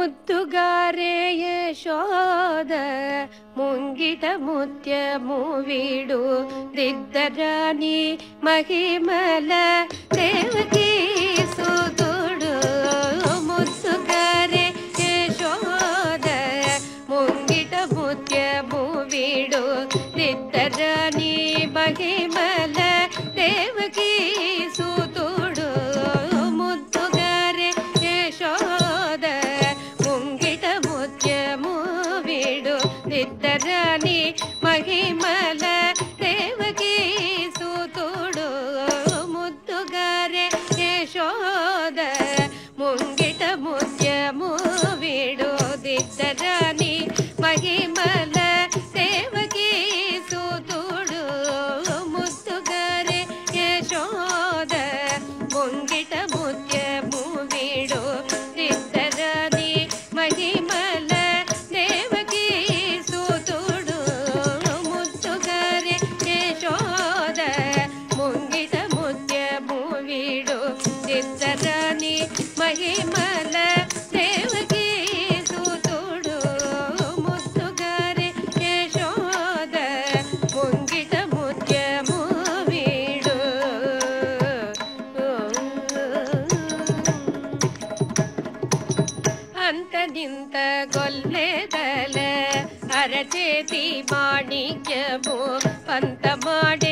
ಮುದ್ದುಗಾರೆ ಯಶೋದ ಮುಂಗಿಟ ಮುತ್ಯಮು ವೀಡು ದಿದ್ದರಾಣಿ ಮಹಿಮಲ ದೇವಕಿ ಸುದುಡು ಮುದ್ದುಗಾರೆ ಯಶೋದ ಮುಂಗಿಟ ಮುತ್ಯಮು ವೀಡು ದಿದ್ದರಾಣಿ ಮಹಿಮಲ ದೇವಕಿ ಸುದುಡು ಮುದ್ದುಗಾರೆ ಯಶೋದ ಮುಂಗಿಟ ಮುತ್ಯಮು ವೀಡು ದಿದ್ದರಾಣಿ ಮಹಿಮಲ ದೇವಕಿ ಸುತುಡು ಮುದ್ದುಗಾರೆ ಯಶೋದ ಮುಂಗಿಟ ಮುತ್ಯಮು ವೀಡು ದಿದ್ದರಾಣಿ ಮಹಿಮಲ ದೇವಕಿ ಸುತುಡು ಮುದ್ದುಗಾರೆ ಯಶೋದ ಮುಂಗಿಟ ಮುತ್ಯಮು ವೀಡು ದಿದ್ದರಾಣಿ ಮಹಿಮಲ ದೇವಕಿ ಸುತುಡು ಮುದ್ದುಗಾರೆ ಯಶೋದ ಮುಂಗಿಟ ಮುತ್ಯಮು ವೀಡು ದಿದ್ದರಾಣಿ ಮಹಿಮಲ ದೇವಕಿ ಸುತುಡು ಮುದ್ದುಗಾರೆ ಯಶೋದ ಮುಂಗಿಟ ಮುತ್ಯಮು ವೀಡು ಅಂತ ನಿಂತ ಗೊಲ್ಲೆದಲ ಅರಚೇತಿ ಮಾಣಿಕ್ಯಮು ಪಂತ ಮಾಡಿ